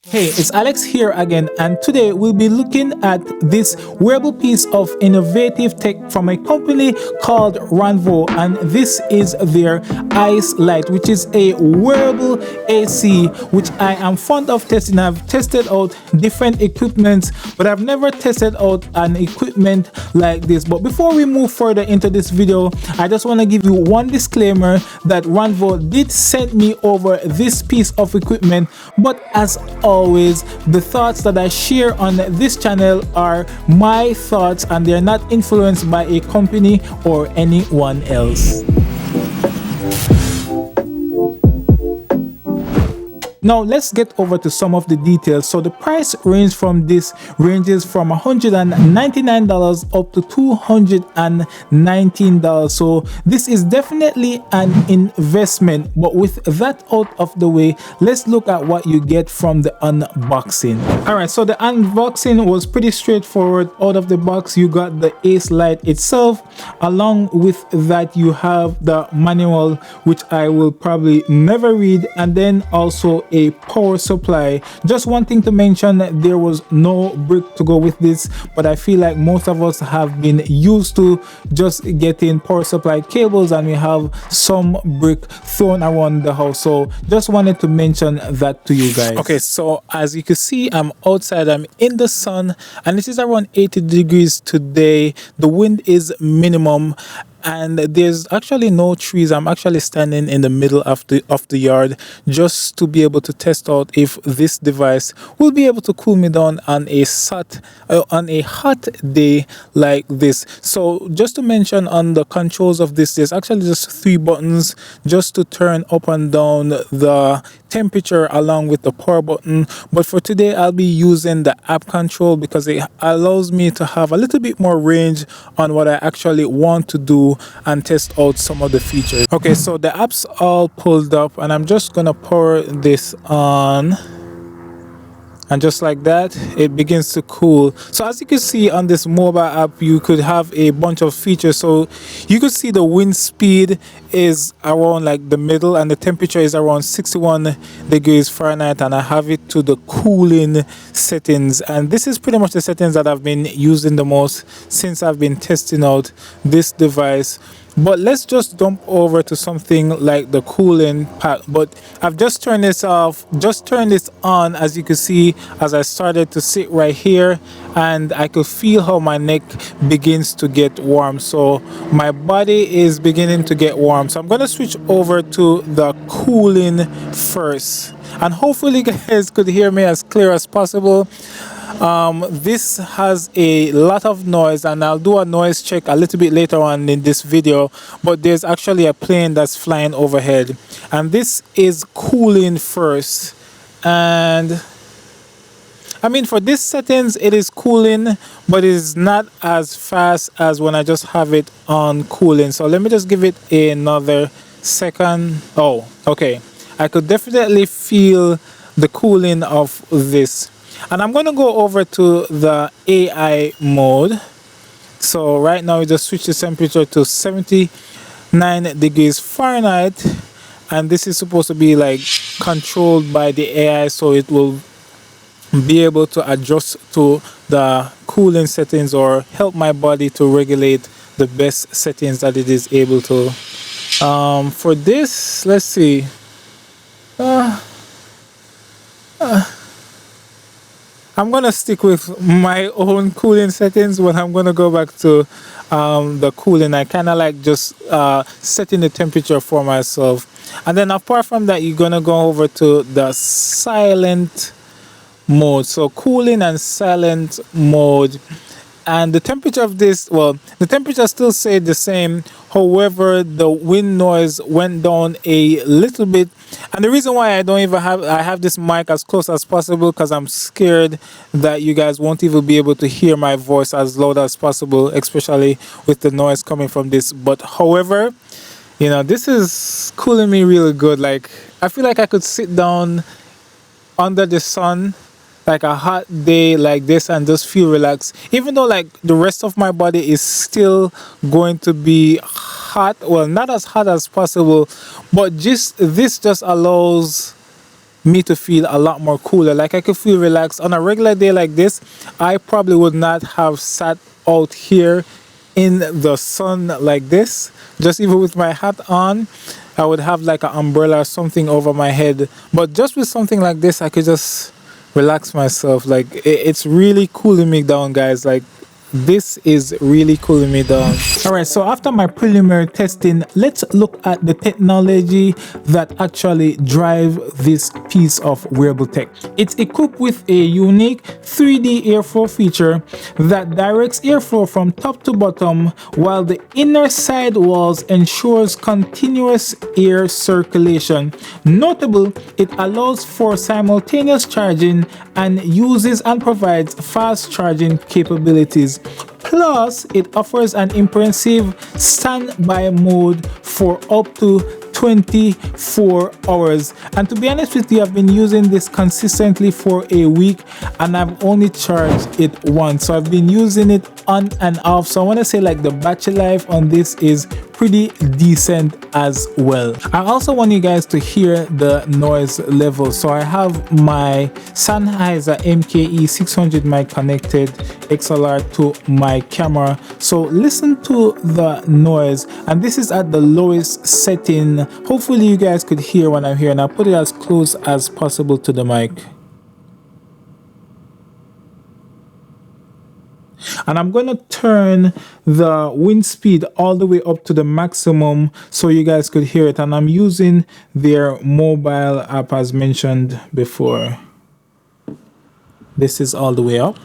Hey, it's Alex here again, and today we'll be looking at this wearable piece of innovative tech from a company called Ranvoo, and this is their AICE Lite, which is a wearable AC, which I am fond of testing. I've tested out different equipment, but I've never tested out an equipment like this. But before we move further into this video, I just want to give you one disclaimer that Ranvoo did send me over this piece of equipment, but as always, the thoughts that I share on this channel are my thoughts and they're not influenced by a company or anyone else. Now let's get over to some of the details. So the price range from this ranges from $199 up to $219. So this is definitely an investment. But with that out of the way, let's look at what you get from the unboxing. Alright, so the unboxing was pretty straightforward. Out of the box, you got the AICE Lite itself. Along with that, you have the manual, which I will probably never read, and then also a power supply. Just one thing to mention, there was no brick to go with this, but I feel like most of us have been used to just getting power supply cables and we have some brick thrown around the house. So just wanted to mention that to you guys. Okay, so as you can see, I'm outside, I'm in the sun, and it is around 80 degrees today. The wind is minimum and there's actually no trees. I'm actually standing in the middle of the yard just to be able to test out if this device will be able to cool me down on a hot day like this. So just to mention, on the controls of this, there's actually just 3 buttons just to turn up and down the temperature along with the power button. But for today, I'll be using the app control because it allows me to have a little bit more range on what I actually want to do and test out some of the features. Okay, so the app's all pulled up and I'm just gonna power this on, and just like that it begins to cool. So as you can see on this mobile app, you could have a bunch of features. So you could see the wind speed is around like the middle and the temperature is around 61 degrees Fahrenheit, and I have it to the cooling settings, and this is pretty much the settings that I've been using the most since I've been testing out this device. But let's just jump over to something like the cooling part. But I've just turned this off, just turned this on, as you can see, as I started to sit right here, and I could feel how my neck begins to get warm. So my body is beginning to get warm. So I'm going to switch over to the cooling first, and hopefully you guys could hear me as clear as possible. This has a lot of noise, and I'll do a noise check a little bit later on in this video, but there's actually a plane that's flying overhead, and this is cooling first. And I mean, for this settings it is cooling, but it's not as fast as when I just have it on cooling. So let me just give it another second. Oh, okay, I could definitely feel the cooling of this. And I'm going to go over to the AI mode. So right now we just switch the temperature to 79 degrees Fahrenheit, and this is supposed to be like controlled by the AI, so it will be able to adjust to the cooling settings or help my body to regulate the best settings that it is able to. For this, let's see. I'm gonna stick with my own cooling settings, but I'm gonna go back to the cooling. I kind of like just setting the temperature for myself. And then apart from that, you're gonna go over to the silent mode. So cooling and silent mode. And the temperature of this, well, the temperature still stayed the same. However, the wind noise went down a little bit. And the reason why I have this mic as close as possible, because I'm scared that you guys won't even be able to hear my voice as loud as possible, especially with the noise coming from this. But however, you know, this is cooling me really good. Like, I feel like I could sit down under the sun like a hot day like this and just feel relaxed, even though like the rest of my body is still going to be hot. Well, not as hot as possible, but just this just allows me to feel a lot more cooler. Like I could feel relaxed on a regular day like this. I probably would not have sat out here in the sun like this, just even with my hat on. I would have like an umbrella or something over my head, but just with something like this I could just relax myself. Like it's really cooling me down, guys. Like this is really cooling me down. All right, so after my preliminary testing, let's look at the technology that actually drive this piece of wearable tech. It's equipped with a unique 3D airflow feature that directs airflow from top to bottom, while the inner side walls ensures continuous air circulation. Notable, it allows for simultaneous charging and uses and provides fast charging capabilities. Plus, it offers an impressive standby mode for up to 24 hours. And to be honest with you, I've been using this consistently for a week and I've only charged it once. So I've been using it on and off. So I want to say like the battery life on this is pretty decent as well. I also want you guys to hear the noise level. So I have my Sennheiser MKE 600 mic connected XLR to my camera. So listen to the noise, and this is at the lowest setting. Hopefully you guys could hear when I'm here, and I'll put it as close as possible to the mic. And I'm going to turn the wind speed all the way up to the maximum so you guys could hear it. And I'm using their mobile app as mentioned before. This is all the way up.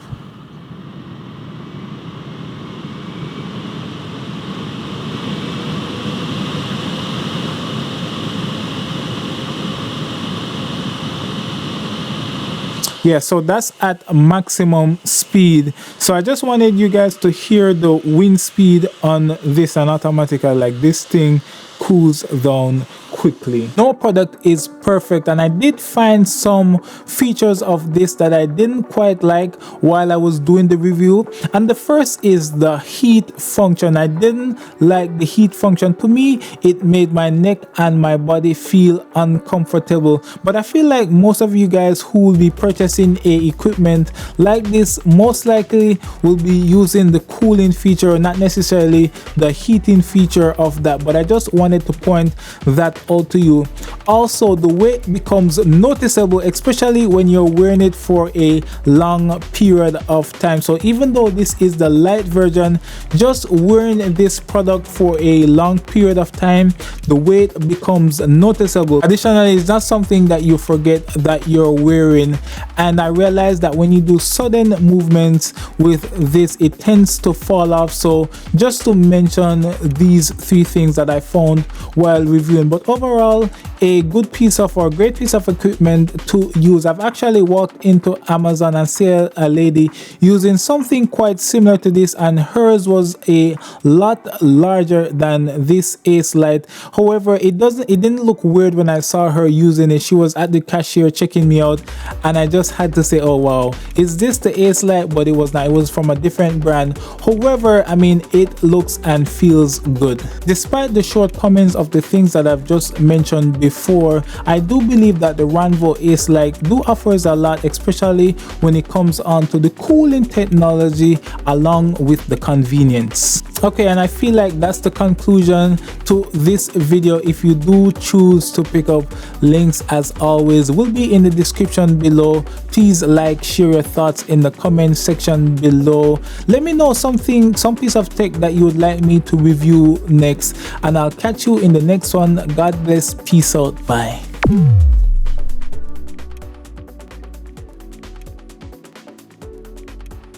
Yeah, so that's at maximum speed. So I just wanted you guys to hear the wind speed on this, and automatically like this thing cools down quickly. No product is perfect, and I did find some features of this that I didn't quite like while I was doing the review. And the first is the heat function. I didn't like the heat function. To me, it made my neck and my body feel uncomfortable. But I feel like most of you guys who will be purchasing a equipment like this most likely will be using the cooling feature, not necessarily the heating feature of that. But I just wanted to point that out to you. Also, the weight becomes noticeable, especially when you're wearing it for a long period of time. So even though this is the light version, just wearing this product for a long period of time, the weight becomes noticeable. Additionally, it's not something that you forget that you're wearing, and I realized that when you do sudden movements with this, it tends to fall off. So just to mention these three things that I found while reviewing. But overall, a good piece of, or great piece of equipment to use. I've actually walked into Amazon and saw a lady using something quite similar to this, and hers was a lot larger than this AICE Lite. However, it didn't look weird when I saw her using it. She was at the cashier checking me out, and I just had to say, oh wow, is this the AICE Lite? But it was not. It was from a different brand. However, I mean, it looks and feels good. Despite the shortcomings of the things that I've just mentioned before, I do believe that the Ranvoo AICE Lite do offers a lot, especially when it comes on to the cooling technology along with the convenience. Okay, and I feel like that's the conclusion to this video. If you do choose to pick up, links as always will be in the description below. Please like, share your thoughts in the comment section below. Let me know some piece of tech that you would like me to review next, and I'll catch you in the next one. God bless. Peace out. Bye.